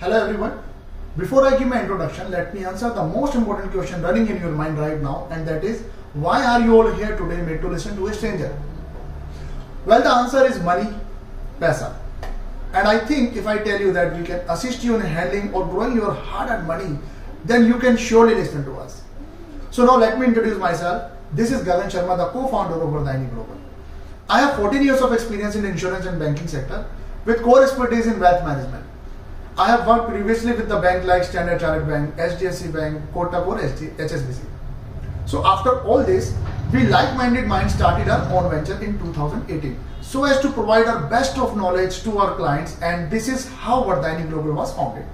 Hello everyone. Before I give my introduction, let me answer the most important question running in your mind right now, and that is, why are you all here today made to listen to a stranger? Well, the answer is money, paisa. And I think if I tell you that we can assist you in handling or growing your hard-earned money, then you can surely listen to us. So now let me introduce myself. This is Gagan Sharma, the co-founder of Vardhani Global. I have 14 years of experience in insurance and banking sector with core expertise in wealth management. I have worked previously with the bank like Standard Chartered Bank, SDFC Bank, Kotak or HSBC. So after all this, we like-minded minds started our own venture in 2018 so as to provide our best of knowledge to our clients, and this is how Vardhani Global was founded.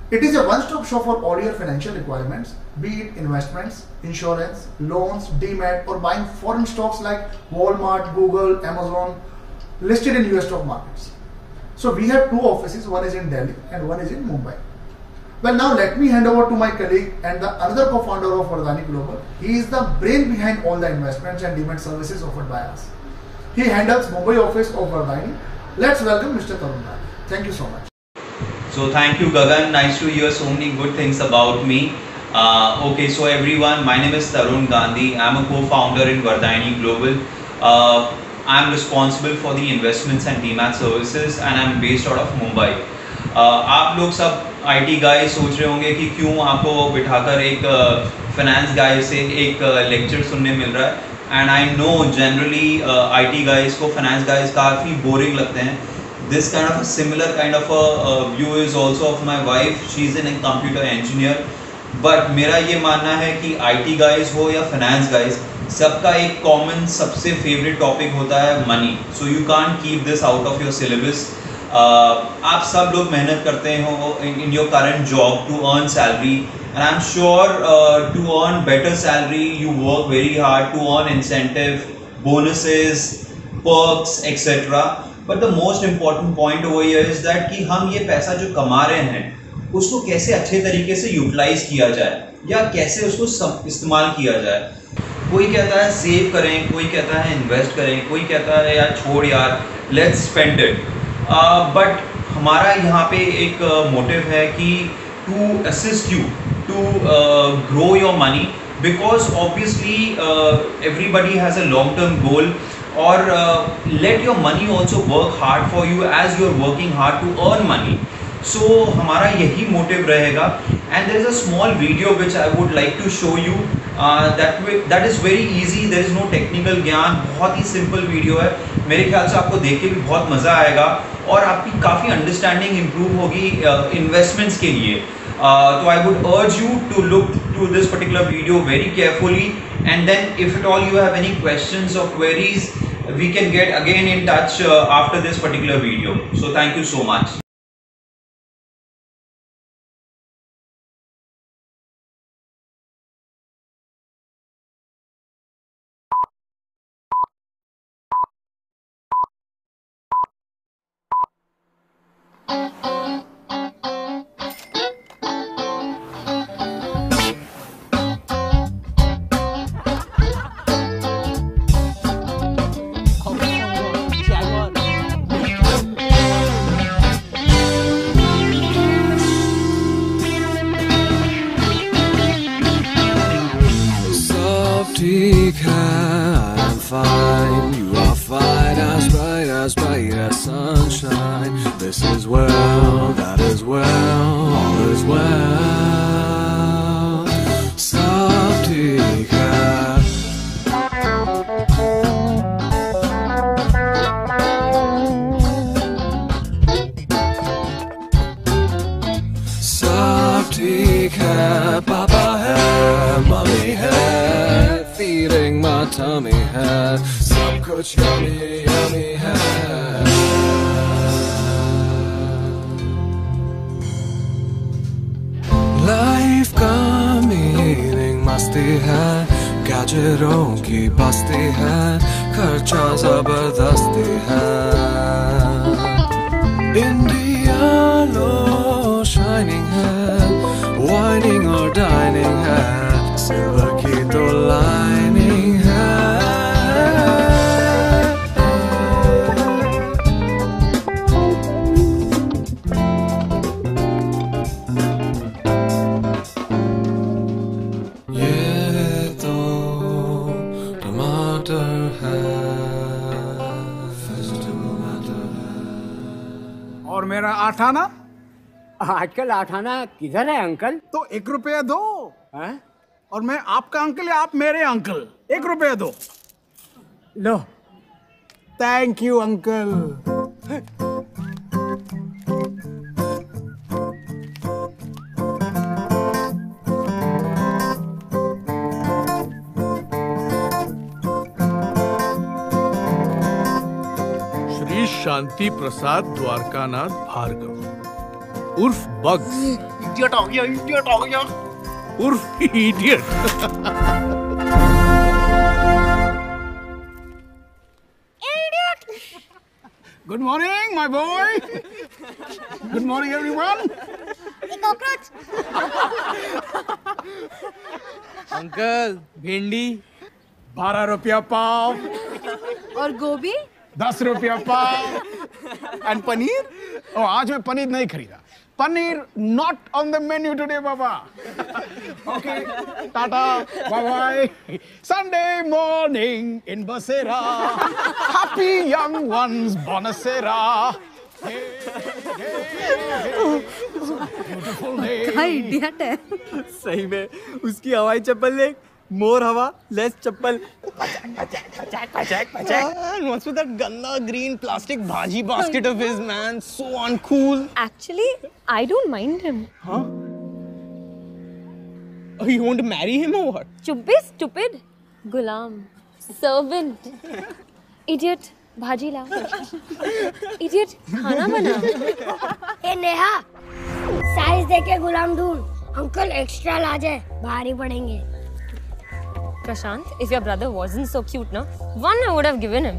It is a one-stop shop for all your financial requirements, be it investments, insurance, loans, demat or buying foreign stocks like Walmart, Google, Amazon listed in US stock markets. So we have two offices, one is in Delhi and one is in Mumbai. Well, now let me hand over to my colleague and the another co-founder of Vardhani Global. He is the brain behind all the investments and demat services offered by us. He handles Mumbai office of Vardhani. Let's welcome Mr. Tarun Gandhi. Thank you so much. So thank you, Gagan. Nice to hear so many good things about me. Okay, so everyone, my name is Tarun Gandhi. I'm a co-founder in Vardhani Global. I'm responsible for the investments and demat services and I'm based out of Mumbai. आप लोग सब IT guys सोच रहे होंगे कि क्यों आपको बिठाकर एक finance guy से एक lecture सुनने मिल रहा है, and I know generally IT guys को finance guys काफ़ी boring लगते हैं. This kind of a similar kind of a view is also of my wife. She's a computer engineer. But मेरा ये मानना है कि IT guys हो या finance guys, सबका एक कॉमन सबसे फेवरेट टॉपिक होता है money. So you can't keep this out of your syllabus. आप सब लोग मेहनत करते हो in your current job to earn salary, and I am sure to earn better salary you work very hard to earn incentive, bonuses, perks etcetera. But the most important point over here is that कि हम ये पैसा जो कमा रहे हैं उसको कैसे अच्छे तरीके से यूटिलाइज किया जाए या कैसे उसको इस्तेमाल किया जाए. कोई कहता है सेव करें, कोई कहता है इन्वेस्ट करें, कोई कहता है यार छोड़ यार लेट्स स्पेंड इट. बट हमारा यहाँ पे एक मोटिव है कि to assist you to grow your money, because obviously everybody has a long term goal, और let your money also work hard for you as you are working hard to earn money. So हमारा यही motive रहेगा. And there is a small video which I would like to show you. That is very easy. There is no technical ज्ञान. बहुत ही simple video है. मेरे ख्याल से आपको देख के भी बहुत मज़ा आएगा और आपकी काफ़ी अंडरस्टैंडिंग इम्प्रूव होगी इन्वेस्टमेंट्स के लिए. तो I would urge you to look to this particular video very carefully, and then if at all you have any questions or queries we can get again in touch after this particular video. So thank you so much. I'm fine, you are fine, as bright as sunshine. This is well, that is well, all is well. सब ठीक है. सब ठीक है, पापा है, mummy है, feeding my tummy है, सब कुछ yummy yummy है. Life का meaning मस्ती है, गैजेटों की बस्ती है, खर्चा जबरदस्ती है. India लो shining है, whining और dining है, silver की तो lining है. और मेरा आठाना? आजकल आठाना किधर है अंकल? तो 1 रुपया दो। हैं? और मैं आपका अंकल या आप मेरे अंकल? 1 रुपया दो। लो। Thank you uncle. Shri Shanti Prasad Dwarkanath Bhargava उर्फ बग्स। इडियट हो गया, इडियट हो गया, उर्फ idiot. Good morning, my boy. Good morning, everyone. Cockroach. Uncle भिंडी 12 रुपया पाव। और गोभी? 10 रुपया पाव। एंड पनीर? ओ, आज मैं पनीर नहीं खरीदा। Paneer not on the menu today बाबा। Okay, tata, bye bye. Sunday morning in Basera. Happy young ones, बोनसेरा। Beautiful day. क्या इडियट है। सही में उसकी हवाई चप्पल देख, मोर हवा लेस चप्पल। And what's with that ganda green plastic bhaji basket of his, man? So uncool. Actually, I don't mind him. Huh? Oh, you want to marry him or what? चुप बे, stupid. गुलाम, servant, idiot. भाजी ला। idiot, खाना बना। ए Neha, size देके गुलाम ढूंढ। Uncle extra ला जाए, भारी पड़ेंगे। Prashant, if your brother wasn't so cute, no, one I would have given him.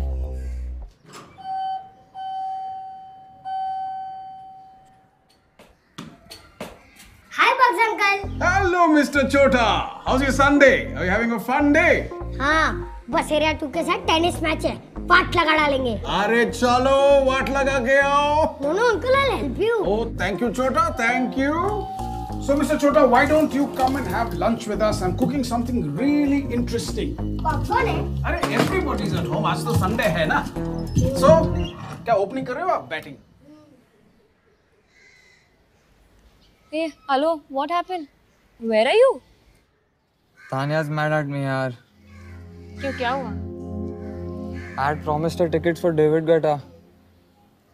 Hi, Bugs uncle. Hello, Mr. Chota. How's your Sunday? Are you having a fun day? हाँ, बसेरिया 2 के साथ tennis match है। पाट लगा डालेंगे। अरे चलो, वाट लगा के आओ। No, uncle, I'll help you. Oh, thank you, Chota. Thank you. So, Mr. Chota, why don't you come and have lunch with us? I'm cooking something really interesting. कौन है? अरे, everybody's at home. आज तो Sunday है ना? So, क्या opening कर रहे हो आप? Batting. Hey, hello, what happened? Where are you? Tanya's mad at me, यार. क्यों, क्या हुआ? I had promised her tickets for David Guetta.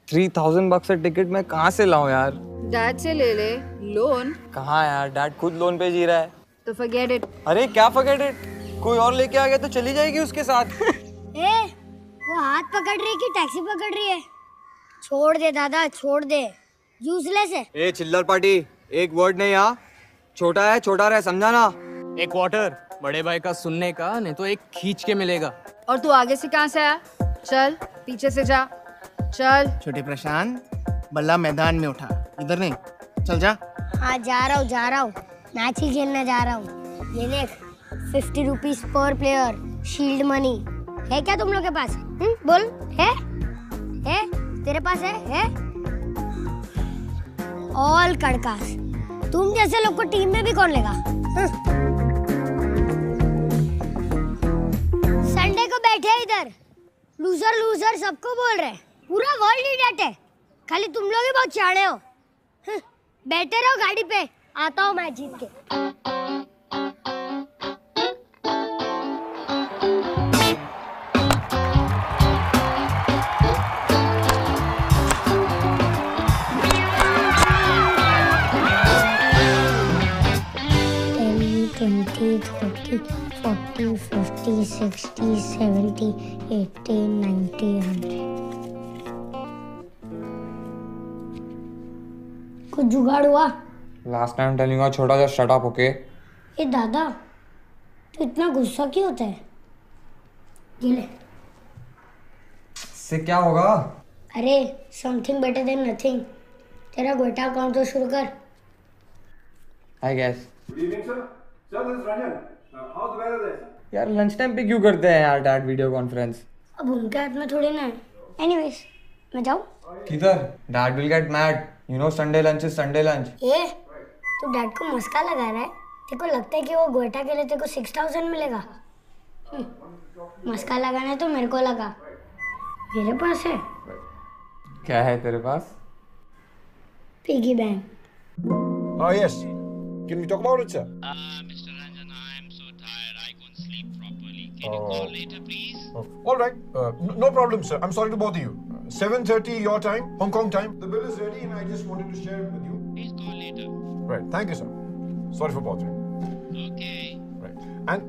$3,000 a ticket मैं कहाँ से लाऊं यार? डैड से ले ले लोन। कहाँ यार, डैड खुद लोन पे जी रहा है। तो फॉरगेट इट। अरे क्या फॉरगेट इट? कोई और लेके आ गया तो चली जाएगी उसके साथ। ए, वो हाथ पकड़ रही है कि टैक्सी पकड़ रही है? छोड़ दे दादा, छोड़ दे। यूजलेस है। ए चिल्लर पार्टी, एक वर्ड नहीं यहाँ। छोटा है, छोटा रहे, समझा ना? एक वाटर बड़े भाई का सुनने का, नहीं तो एक खींच के मिलेगा। और तू आगे से कहाँ से आया? चल पीछे से जा, चल। छोटे प्रशांत, बल्ला मैदान में उठा, इधर नहीं, चल जा। हाँ, जा रहा हूँ। मैच ही खेलने जा रहा हूँ। ये देख, 50 rupees per player, shield money है क्या तुम लोग के पास? बोल, है? तेरे पास है? ऑल कड़कास। तुम जैसे लोग को टीम में भी कौन लेगा? संडे को बैठे इधर, लूजर सबको बोल रहे। पूरा वर्ल्ड इडियट है, खाली तुम लोग ही बहुत चाड़े हो। बैठे रहो गाड़ी पे, आता हूँ मैं जीत के। Forty, 50, 60, 70, 80, 90, 100। कुछ जुगाड़ हुआ? Last time telling you छोटा, just shut up, okay? ए दादा, तू इतना गुस्सा क्यों होता है? ये ले। इससे क्या होगा? अरे, something better than nothing। तेरा गोटा अकाउंट तो शुरू कर। I guess. Good evening, sir. Sir, this is Ranjan. How's the weather there? यार लंच टाइम पे क्यों करते हैं यार डैड वीडियो कॉन्फ्रेंस? अब उनके हाथ में थोड़ी ना है। Anyways, मैं जाऊँ? किधर? Dad will get mad. You know Sunday lunch is Sunday lunch. ए, तू डैड को मस्का लगा रहा है? तेरे को लगता है कि वो गोटा के लिए तेरे को 6000 मिलेगा? मस्का लगाना है तो मेरे को लगा। मेरे पास है। क्या है तेरे पास? Piggy bank. Oh, yes. Can we talk about it, sir? Mr. Ranjan, I am so tired. I can't sleep properly. Can you call later, please? All right. No problem, sir. I'm sorry to bother you. 7:30 your time, Hong Kong time. The bill is ready and I just wanted to share it with you. Please call later. Right. Thank you, sir. Sorry for bothering. Okay. Right. And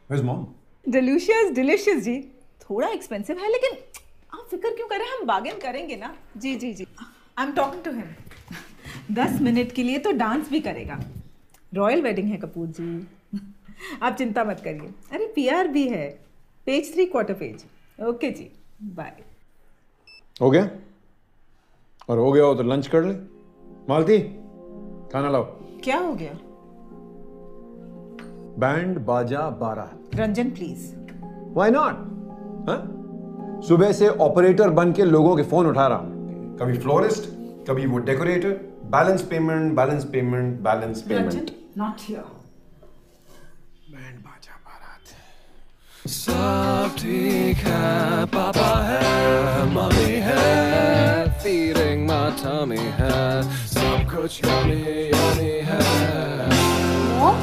where's mom? Delicious delicious जी, थोड़ा expensive है लेकिन आप फिक्र क्यों कर रहे हैं, हम बार्गेन करेंगे ना। जी जी जी, I am talking to him. 10 minute के लिए तो डांस भी करेगा। रॉयल वेडिंग है कपूर जी, आप चिंता मत करिए। अरे पीआर भी है, पेज 3 क्वार्टर पेज। ओके जी, बाय। हो गया? और हो गया हो तो लंच कर ले। मालती, खाना लाओ। क्या हो गया? बैंड बाजा बारात। रंजन प्लीज। Why not? हाँ? सुबह से ऑपरेटर बन के लोगों के फोन उठा रहा हूं। कभी फ्लोरिस्ट, कभी वो decorator. Balance payment, balance payment, balance payment. Not here. Band बाजा बारात। सब ठीक है, पापा है, मम्मी है, feeding my tummy है, सब कुछ yummy yummy है। मॉम,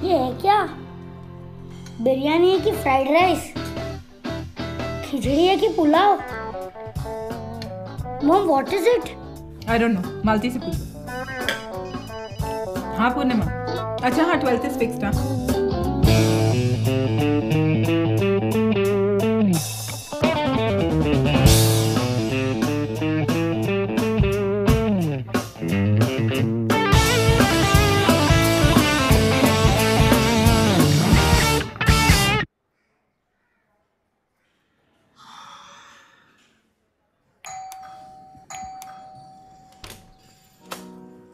ये है क्या? बिरयानी है कि फ्राइड राइस? खिचड़ी है कि पुलाव? Mom, what is it? I don't know, Malti से पूछो। हाँ पूर्णिमा, अच्छा हाँ 12th इज फिक्स्ड। हाँ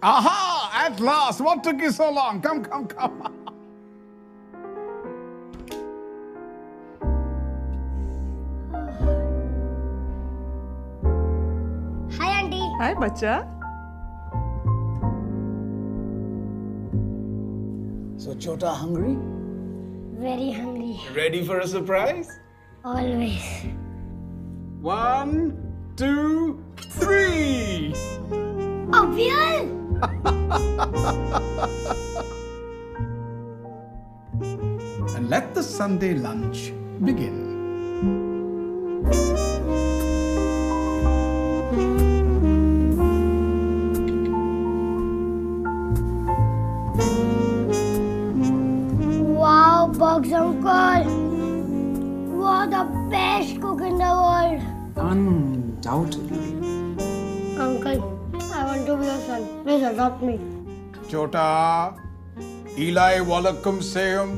Aha! At last! What took you so long? Come. Hi aunty. Hi बच्चा। So, Chota, hungry? Very hungry. Ready for a surprise? Always. 1, 2, 3. Abhyal! And let the Sunday lunch begin. Wow, Bugs uncle! You are the best cook in the world. Undoubtedly. Uncle, I want to be your son. Please adopt me. Chota, Eli Wallachum say 'em.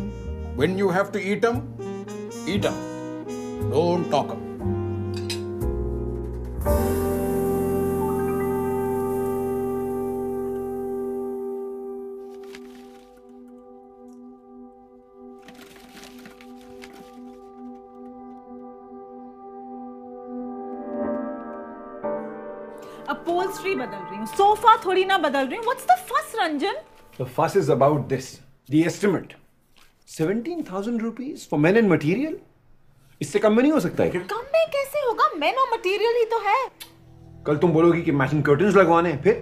When you have to eat 'em, eat 'em. Don't talk 'em. Upholstery बदल रही हूँ, sofa थोड़ी ना बदल रही हूँ। What's the fuss, Ranjan? The fuss is about this. The estimate. 17,000 rupees for men and material? इससे कम में नहीं हो सकता है क्या? कम में कैसे होगा? मेन और मटेरियल ही तो है। कल तुम बोलोगी कि मैचिंग कर्टन्स लगवाने हैं, फिर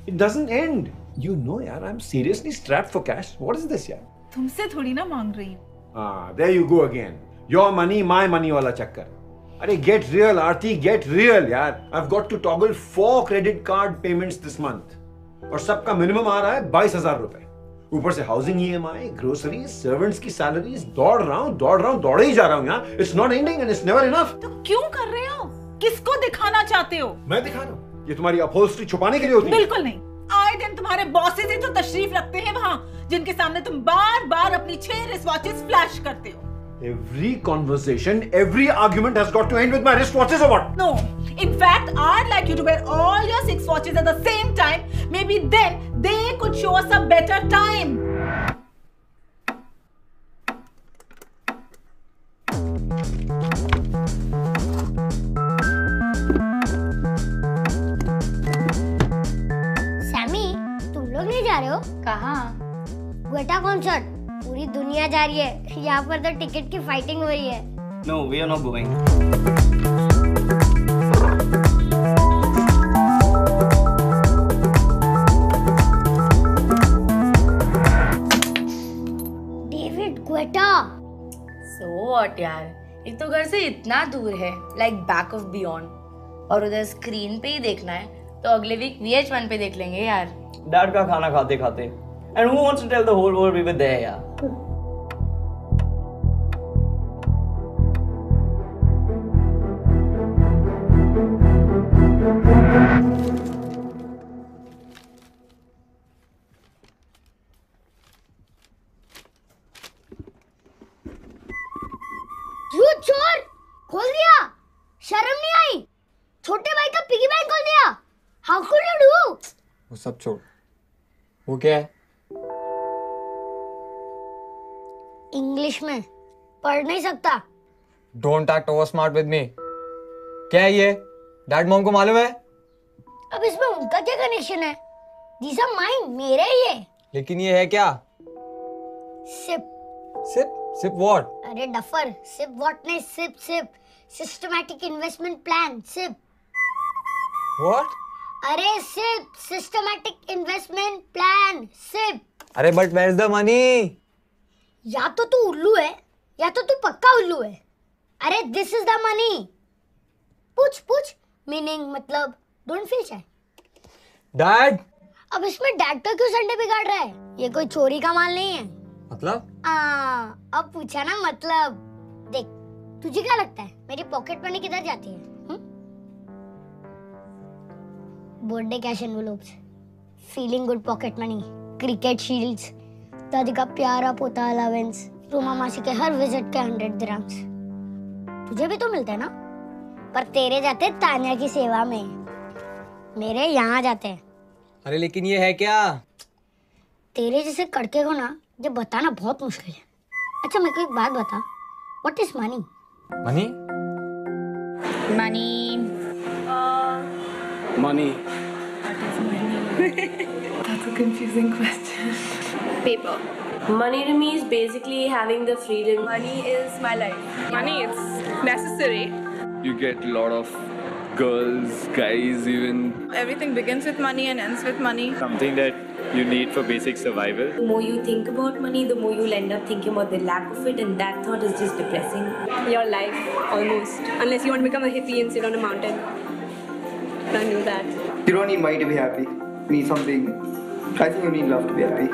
it doesn't end. You know यार, I'm seriously strapped for cash. What is this यार? तुमसे थोड़ी ना मांग रही हूँ। There you go again. Your money, my money वाला चक्कर। अरे get real, Aarti, get real यार। I've got to toggle 4 credit card payments this month. और सबका मिनिमम आ रहा है 22,000 रुपए। ऊपर से हाउसिंग EMI, ग्रोसरीज, सर्वेंट्स की सैलरीज, दौड़ रहा हूँ, दौड़े ही जा रहा हूँ यार। It's not ending and it's never enough. तो क्यों कर रहे हो? किसको दिखाना चाहते हो? मैं दिखा रहा हूँ। ये तुम्हारी अपहोल्स्ट्री छुपाने के लिए होती है? बिल्कुल नहीं। आए दिन तुम्हारे बॉसेस ही तो तशरीफ रखते हैं वहाँ, जिनके सामने तुम बार-बार अपनी 6 रिस्टवॉचेस फ्लैश करते हो। Every conversation, every argument has got to end with my wristwatches or what? No. In fact, I'd like you to wear all your 6 watches at the same time. Maybe then they could show us a better time. Sammy, तुम लोग नहीं जा रहे हो? कहाँ? Guetta concert. पूरी दुनिया जा रही है, यहाँ पर तो टिकट की फाइटिंग हो रही है। No, we are not going. David Guetta. So what यार, एक तो घर से इतना दूर है, like back of beyond, और उधर स्क्रीन पे ही देखना है, तो अगले वीक VH1 पे देख लेंगे यार। डैड का खाना खाते खाते। And who wants to tell the whole world we were there यार? यू चोर, खोल दिया, शर्म नहीं आई? छोटे भाई का पिगी बैंक खोल दिया। How could you do? वो सब छोड़, वो क्या है? इंग्लिश में पढ़ नहीं सकता। Don't act over smart with me. क्या है ये? डैड मॉम को मालूम है? अब इसमें उनका क्या कनेक्शन है? These are mine, मेरे ही ये। लेकिन ये है क्या? सिप। सिप? SIP what? अरे डफर, सिप व्हाट नहीं, SIP SIP. Systematic investment plan, SIP. What? अरे SIP, systematic investment plan, SIP. अरे but where is the money? या तो तू उल्लू है या तो तू पक्का उल्लू है। अरे दिस इज द मनी। पूछ पूछ, मीनिंग मतलब डोंट फील शाय। डैड? अब इसमें डैड का क्यों संडे बिगाड़ रहा है? ये कोई चोरी का माल नहीं है। मतलब? अब पूछा ना मतलब। देख, तुझे क्या लगता है मेरी पॉकेट मनी किधर जाती है? Birthday cash envelopes, feeling good pocket money, cricket shields, दादी का प्यारा पोता अलावेंस, रूमा मासी के हर विजिट के 100 दिरहम्स। तुझे भी तो मिलते हैं ना, पर तेरे जाते तान्या की सेवा में, मेरे यहाँ जाते हैं। अरे लेकिन ये है क्या? तेरे जैसे कड़के को ना ये बताना बहुत मुश्किल है। अच्छा मेरे को एक बात बता, what is money? Money? Money. Money. That's a confusing question. Paper. Money to me is basically having the freedom. Money is my life. Money is necessary. You get a lot of girls, guys even. Everything begins with money and ends with money. Something that you need for basic survival. The more you think about money, the more you'll end up thinking about the lack of it, and that thought is just depressing. Your life, almost. Unless you want to become a hippie and sit on a mountain. Can't do that. You don't need money to be happy. You need something. I think you need love to be happy.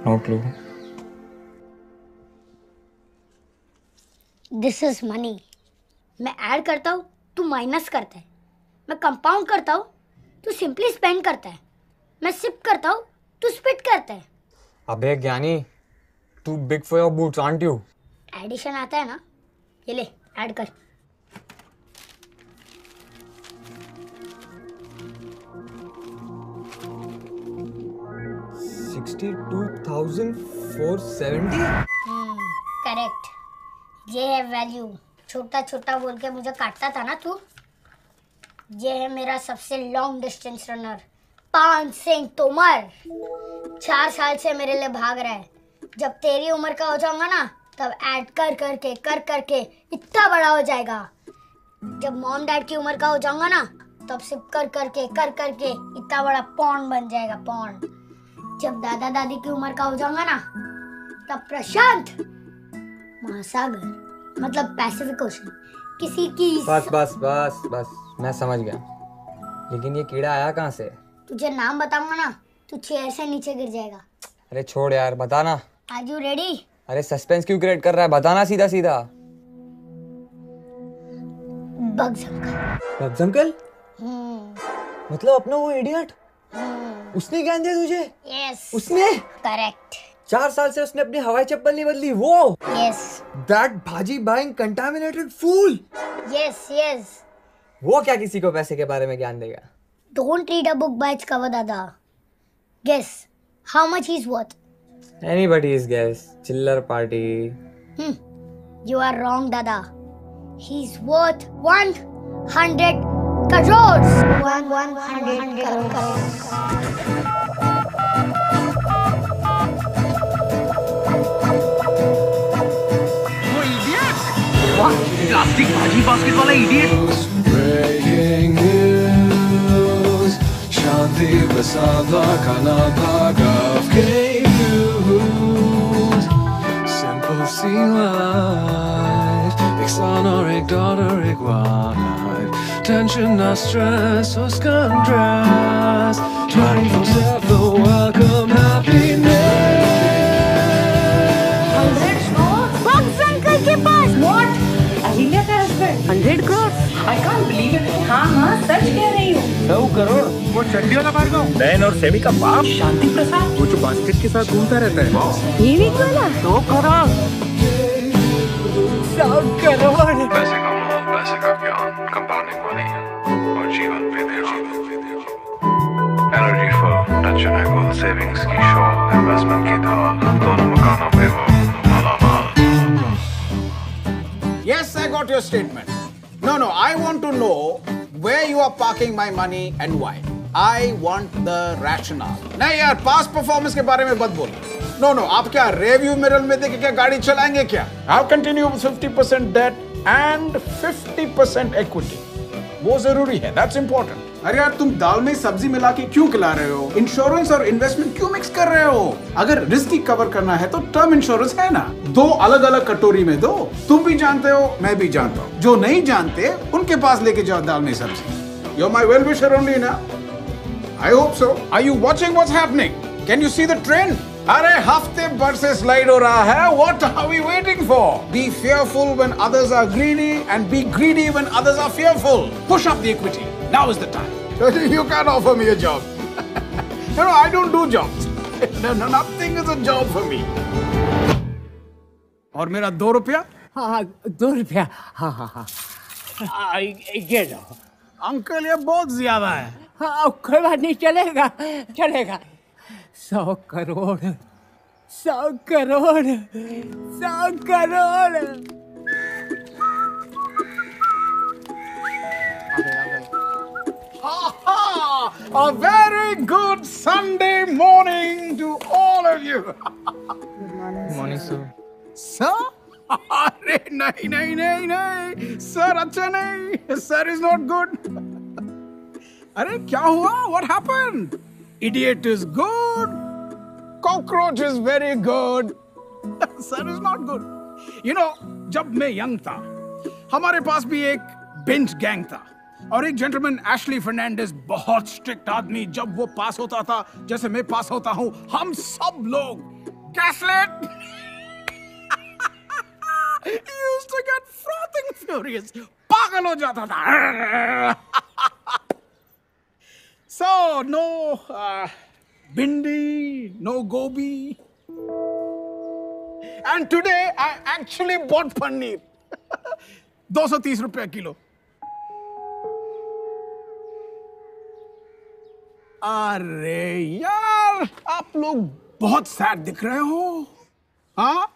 No clue. This is money. मैं add करता हूँ, तू minus करता है। मैं compound करता हूँ, तू सिंपली स्पेंड करता है। मैं सिप करता हूँ, तू स्पिट करता है। अबे ज्ञानी, तू big for your boots aren't you? Addition आता है ना, ये ले ऐड कर। $62,470? करेक्ट, ये है वैल्यू। छोटा छोटा बोल के मुझे काटता था ना तू। ये है मेरा सबसे लॉन्ग डिस्टेंस रनर, पान सिंह तोमर। 4 साल से मेरे लिए भाग रहा है। जब तेरी उम्र का हो जाऊंगा ना, तब ऐड कर करके इतना बड़ा हो जाएगा। जब मॉम डैड की उम्र का हो जाऊंगा ना, तब सिप कर करके इतना बड़ा पॉन्ड बन जाएगा, पॉन्ड। जब दादा दादी की उम्र का हो जाऊंगा ना, तब प्रशांत महासागर, मतलब पैसिफिक ओशन, किसी की। बस मैं समझ गया। लेकिन ये कीड़ा आया कहाँ से? तुझे नाम बताऊंगा ना, तू चेयर से नीचे गिर जाएगा। अरे छोड़ यार, बताना। Are you ready? अरे सस्पेंस क्यों क्रिएट कर रहा है? बताना सीधा सीधा। Bugs uncle. Bugs uncle? मतलब अपना वो इडियट? उसने ज्ञान दिया तुझे? यस। उसने? करेक्ट। 4 साल से उसने अपनी हवाई चप्पल नहीं बदली, वो? यस। दैट भाजी बाइंग कंटामिनेटेड फूल। यस। वो क्या किसी को पैसे के बारे में ज्ञान देगा? Don't read a book by its cover, Dada. Guess how much he's worth. Anybody's guess. Chiller party. You are wrong, Dada. He's worth 100 crores. 100 crores. Plastic भाजी बास्केट वाला idiot. Breaking news. Shanti Prasada Kanabhagav gave news. Simple scene life. Ik sonorik daughter ik life. Tension not stress or stress. 24/7 welcome happiness. What? Ahilya का husband? 100 crores. I can't believe it. हाँ सच कह रही हूँ। 100 करोड़। वो चड्डी वाला भार्गव। नयन और सेमी का बाप। शांति प्रसाद। वो जो बास्केट के साथ घूमता रहता है। ये वीक वाला। 100 करोड़। 100 करोड़। पैसे का मोह, पैसे का ज्ञान, कंपाउंडिंग मनी और जीवन पे ध्यान। Energy full, touch and goal, savings की शॉल, इन्वेस्टमेंट की ढाल, दोनों मकानों पे वो मालामाल। Yes, I got your statement. No, I want to know where you are parking my money and why. I want the rationale. नहीं यार, past performance के बारे में मत बोलो. No, आप क्या rearview mirror में देख के क्या गाड़ी चलाएंगे क्या? I'll continue with 50% debt and 50% equity. वो जरूरी है, that's important. अरे यार तुम दाल में सब्जी मिला के क्यों खिला रहे हो? इंश्योरेंस और इन्वेस्टमेंट क्यों मिक्स कर रहे हो? अगर रिस्क ही कवर करना है तो टर्म इंश्योरेंस है ना, दो अलग अलग कटोरी में दो. तुम भी जानते हो, मैं भी जानता हूँ. जो नहीं जानते उनके पास लेके जाओ दाल में सब्जी. You're my well wisher only ना? I hope so. Are you watching what's happening? Can you see the trend? अरे हफ्ते भर से स्लाइड हो रहा है. What are we waiting for? Be fearful when others are greedy and be greedy when others are fearful. Push up the equity. Now is the time. You can't offer me a job. No, I don't do jobs. No, nothing is a job for me. और मेरा 2 रुपया? हाँ 2 रुपया. हाँ. ये लो. Uncle ये बहुत ज्यादा है. हाँ कोई बात नहीं, चलेगा. 100 crore. 100 crore. 100 crore. A very good Sunday morning to all of you. Good morning, sir. Sir? अरे नहीं. Sir अच्छा नहीं. Sir is not good. अरे क्या हुआ? What happened? Idiot is good. Cockroach is very good. Sir is not good. You know, जब मैं young था, हमारे पास भी एक bench gang था. और एक जेंटलमैन एशली फर्नांडिस, बहुत स्ट्रिक्ट आदमी, जब वो पास होता था जैसे मैं पास होता हूं, हम सब लोग गैसलेट used to get frothing furious, पागल हो जाता था. So no bindi, no gobi, and today I actually bought paneer. 230 रुपया किलो. अरे यार आप लोग बहुत सैड दिख रहे हो. हाँ?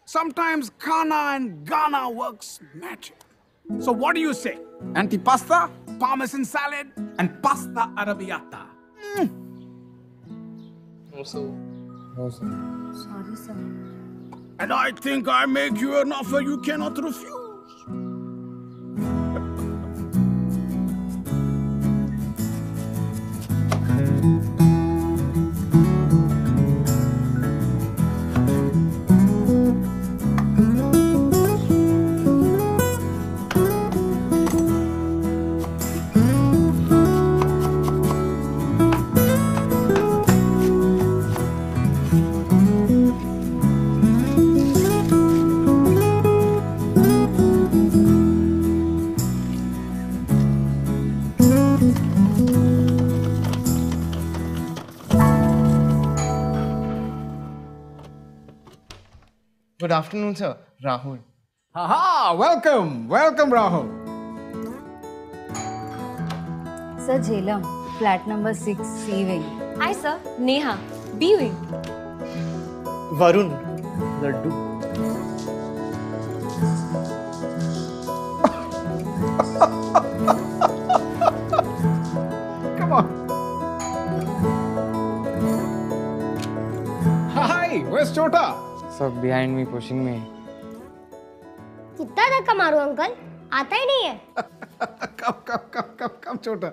Sometimes Kana and Ghana works magic. So what do you say? Antipasta, parmesan salad, and pasta arrabbiata. No, sir. Sorry, sir. And I think I make you an offer you cannot refuse. Good afternoon, sir. Rahul. Aha! Welcome Rahul. Sir, Jhelum, flat number 6, C wing. Hi sir, Neha, B wing. Varun. Laddu. Come on. Hi, where's Chota? Sir, behind me, pushing me. कितना धक्का मारूं uncle, आता ही नहीं है। कब छोटा।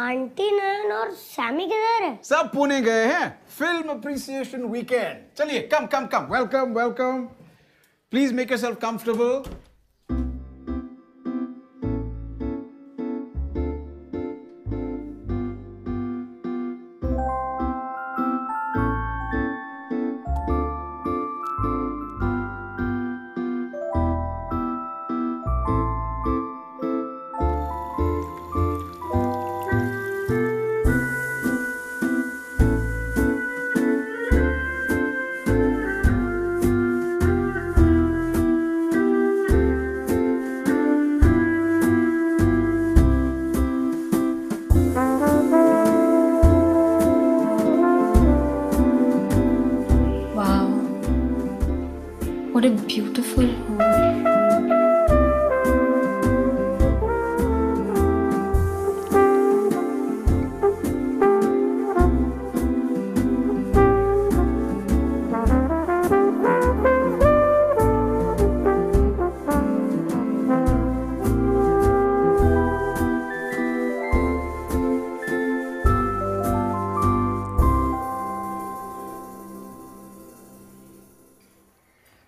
Aunty नयन और Sami किधर है? सब पुणे गए हैं, फिल्म अप्रिसिएशन वीकेंड। चलिए come, welcome. Please make yourself comfortable. What a beautiful home.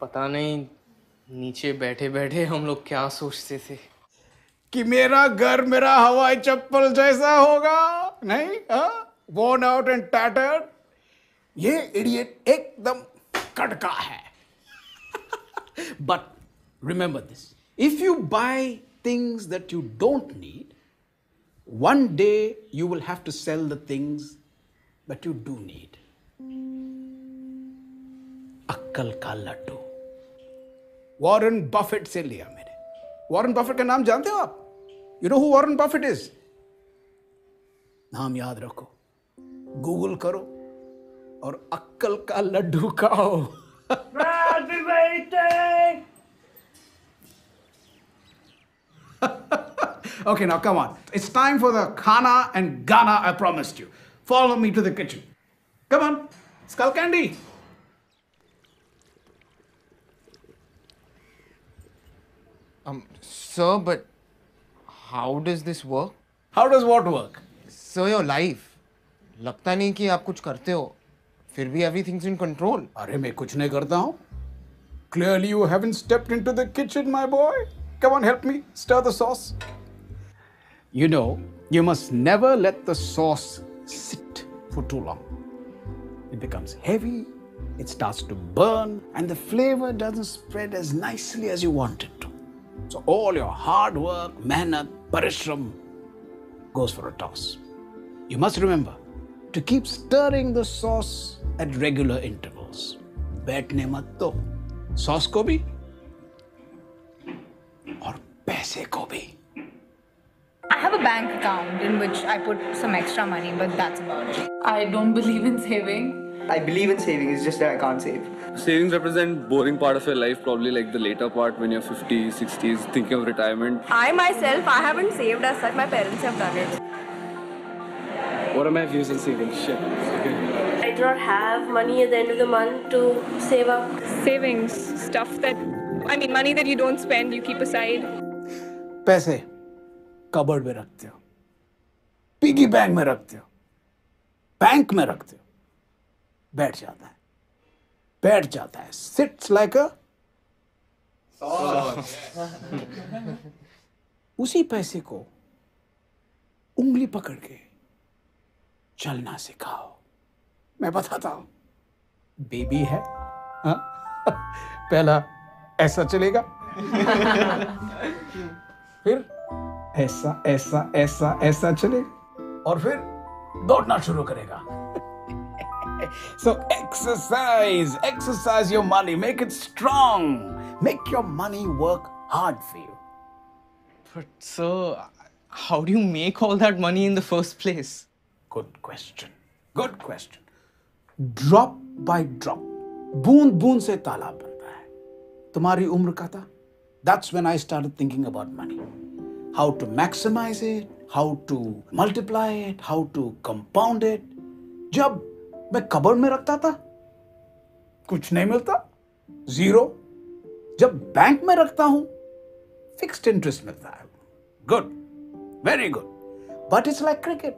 पता नहीं नीचे बैठे बैठे हम लोग क्या सोचते थे कि मेरा घर मेरा हवाई चप्पल जैसा होगा, नहीं? Worn out and tattered. ये इडियट एकदम कड़का है। But remember this: if you buy things that you don't need, one day you will have to sell the things that you do need. अक्कल का लड्डू वॉरेन बफेट से लिया मैंने। Warren Buffett का नाम जानते हो आप? You know who Warren Buffett is? नाम याद रखो, गूगल करो और अक्कल का लड्डू खाओ। Okay, now come on. It's time for the khana and Ghana I promised you. Follow me to the kitchen. Come on, skull candy. Sir, but how does this work? How does what work? Sir, your life. लगता नहीं कि आप कुछ करते हो, फिर भी everything's in control. अरे मैं कुछ नहीं करता हूँ. Clearly you haven't stepped into the kitchen, my boy. Come on, help me stir the sauce. You know, you must never let the sauce sit for too long. It becomes heavy, it starts to burn, and the flavor doesn't spread as nicely as you want it to. So all your hard work, mehnat, parishram goes for a toss. You must remember to keep stirring the sauce at regular intervals. बैठने मत दो, sauce को भी और पैसे को भी. I have a bank account in which I put some extra money, but that's about it. I don't believe in saving. I believe in saving, it's just that I can't save. Savings represent boring part of your life, probably like the later part when you're 50s, 60s, thinking of retirement. I myself, I haven't saved as such. My parents have done it. What are my views on saving? Shit. Okay. I do not have money at the end of the month to save up. Savings, stuff that, money that you don't spend, you keep aside. पैसे cupboard में रखते हो, piggy bank में रखते हो, bank में रखते हो, बैठ जाता है, sits like a उसी पैसे को उंगली पकड़ के चलना सिखाओ. मैं बताता हूं, बेबी है, हाँ? पहला ऐसा चलेगा, फिर ऐसा चलेगा और फिर दौड़ना शुरू करेगा. So exercise your money, make it strong, make your money work hard for you. But sir, how do you make all that money in the first place? Good question. Drop by drop, बूंद बूंद से तालाब बनता है. तुम्हारी उम्र का था. That's when I started thinking about money. How to maximize it, how to multiply it, how to compound it. जब मैं कबर्ड में रखता था, कुछ नहीं मिलता, 0. जब बैंक में रखता हूं फिक्स्ड इंटरेस्ट मिलता है. Good, very good. But it's like cricket,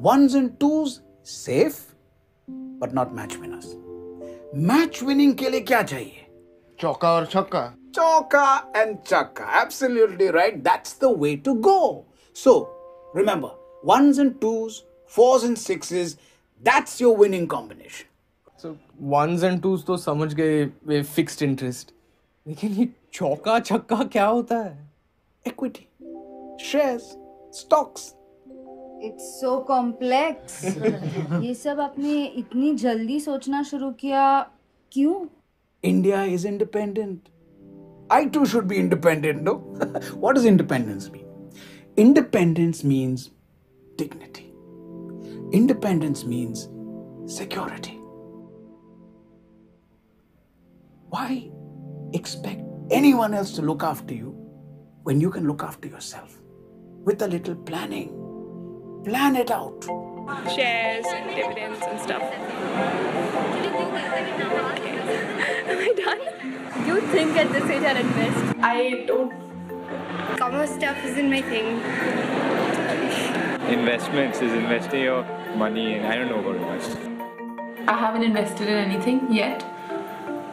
ones and twos safe but not match winners. Match winning के लिए क्या चाहिए? चौका और छक्का. Choka and chakka. Absolutely right. That's the way to go. So, remember, ones and twos, fours and sixes, that's your winning combination. So, ones and twos तो समझ गए वे fixed interest. लेकिन ये चौका छक्का क्या होता है? Equity, shares, stocks. It's so complex. ये सब आपने इतनी जल्दी सोचना शुरू किया क्यों? India is independent. I too should be independent, no? What does independence mean? Independence means dignity. Independence means security. Why expect anyone else to look after you when you can look after yourself? With a little planning. Plan it out. Shares and dividends and stuff. Am I done? You think at this age I'll invest? I don't. Commerce stuff isn't my thing. Investments is investing your money in. I don't know about investment. I haven't invested in anything yet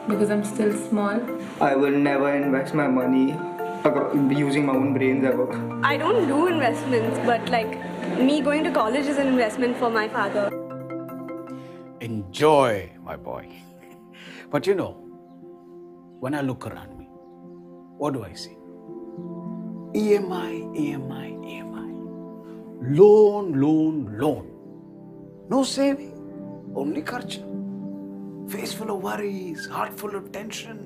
because I'm still small. I will never invest my money using my own brains ever. I don't do investments, but like me going to college is an investment for my father. Enjoy, my boy. But you know, when I look around me, what do I see? EMI, EMI, EMI. Loan, loan, loan. No saving, only kharcha. Face full of worries, heart full of tension.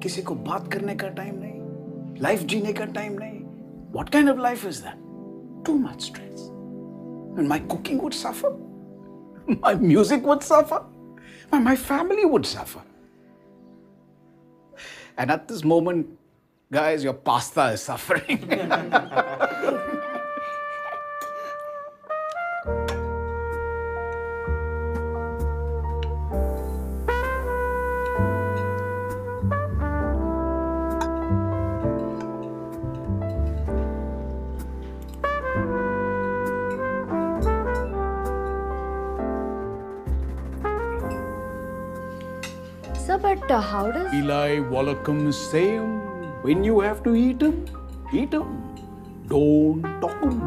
किसी को बात करने का time नहीं, life जीने का time नहीं. What kind of life is that? Too much stress. And my cooking would suffer. My music would suffer. My family would suffer. And at this moment, guys, your pasta is suffering. But how does Eli Wallacom same? When you have to eat them, don't talk them.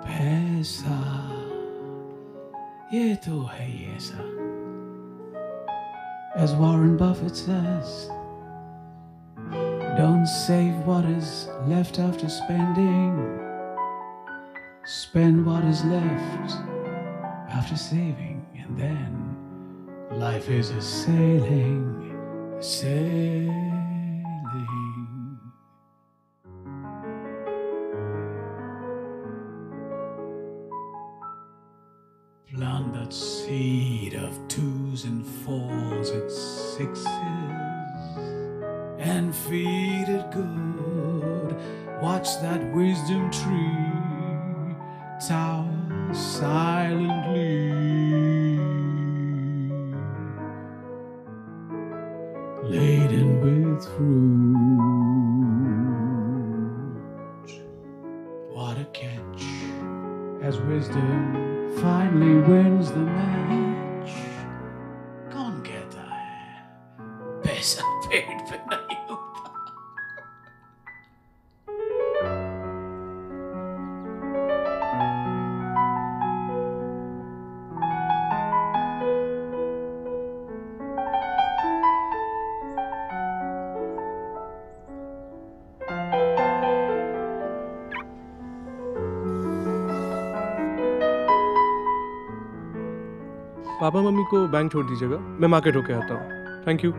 पैसा ये तो है ही ऐसा. As Warren Buffett says, don't save what is left after spending. Spend what is left after saving. And then life is a sailing, sailing. Plant that seed of twos and fours and sixes and feed it good. Watch that wisdom tree tower silently, laden with fruit. What a catch as wisdom finally wins the match. कौन कहता है पैसा पेट पे नहीं होता? Papa mummy को bank छोड़ दीजिएगा, मैं मार्केट होके आता हूँ. Thank you.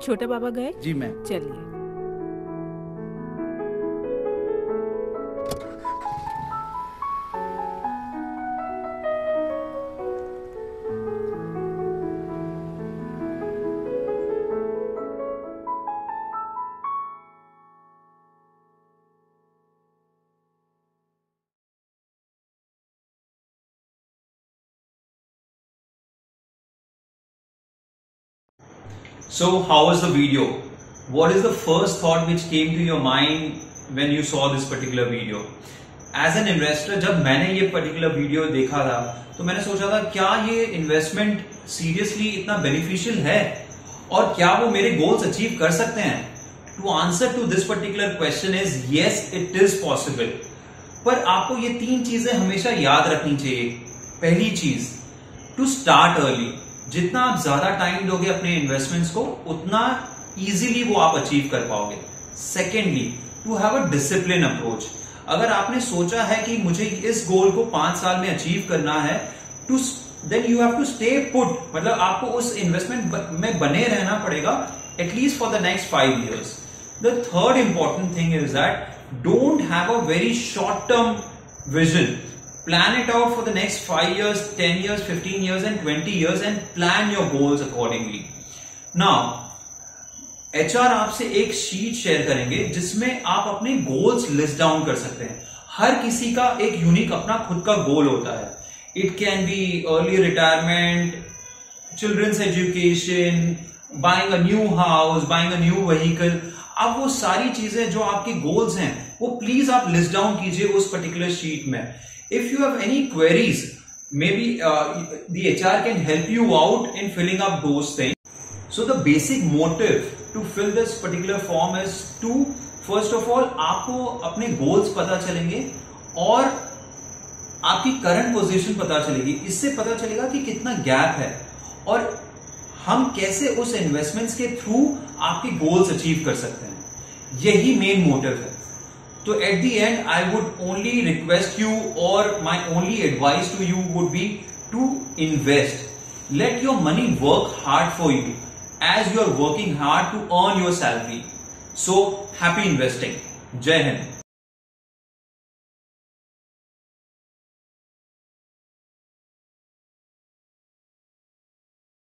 छोटे पापा गए? जी मैम. चलिए. So, how was the video? What is the first thought which came to your mind when you saw this particular video? As an investor, जब मैंने ये particular video देखा था, तो मैंने सोचा था क्या ये इन्वेस्टमेंट सीरियसली इतना बेनिफिशियल है और क्या वो मेरे गोल्स अचीव कर सकते हैं? To answer to this particular question is yes, it is possible. पर आपको ये 3 चीजें हमेशा याद रखनी चाहिए। पहली चीज, टू स्टार्ट अर्ली। जितना आप ज्यादा टाइम दोगे अपने इन्वेस्टमेंट्स को, उतना इजीली वो आप अचीव कर पाओगे। Secondly, to have a discipline approach. अगर आपने सोचा है कि मुझे इस गोल को 5 साल में अचीव करना है, then you have to stay put, मतलब आपको उस इन्वेस्टमेंट में बने रहना पड़ेगा at least for the next 5 years। The third important thing is that don't have a very short term vision. Plan it out for the next 5 years, 10 years, 15 years and 20 years and plan your goals accordingly. Now, HR आपसे एक sheet share करेंगे जिसमें आप अपने goals list down कर सकते हैं। हर किसी का एक यूनिक अपना खुद का गोल होता है। It can be early retirement, children's education, buying a new house, buying a new vehicle. अब वो सारी चीजें जो आपके गोल्स हैं वो प्लीज आप लिस्ट डाउन कीजिए उस पर्टिकुलर शीट में। If you have any queries, maybe the HR can help you out in filling up those things. So the basic motive to fill this particular form is to, first of all, आपको अपने goals पता चलेंगे और आपकी current position पता चलेगी। इससे पता चलेगा कि कितना gap है और हम कैसे उस investments के through आपके goals achieve कर सकते हैं। यही main motive है। So at the end, I would only request you, or my only advice to you would be to invest. Let your money work hard for you as you are working hard to earn your salary. So happy investing. Jai Hind.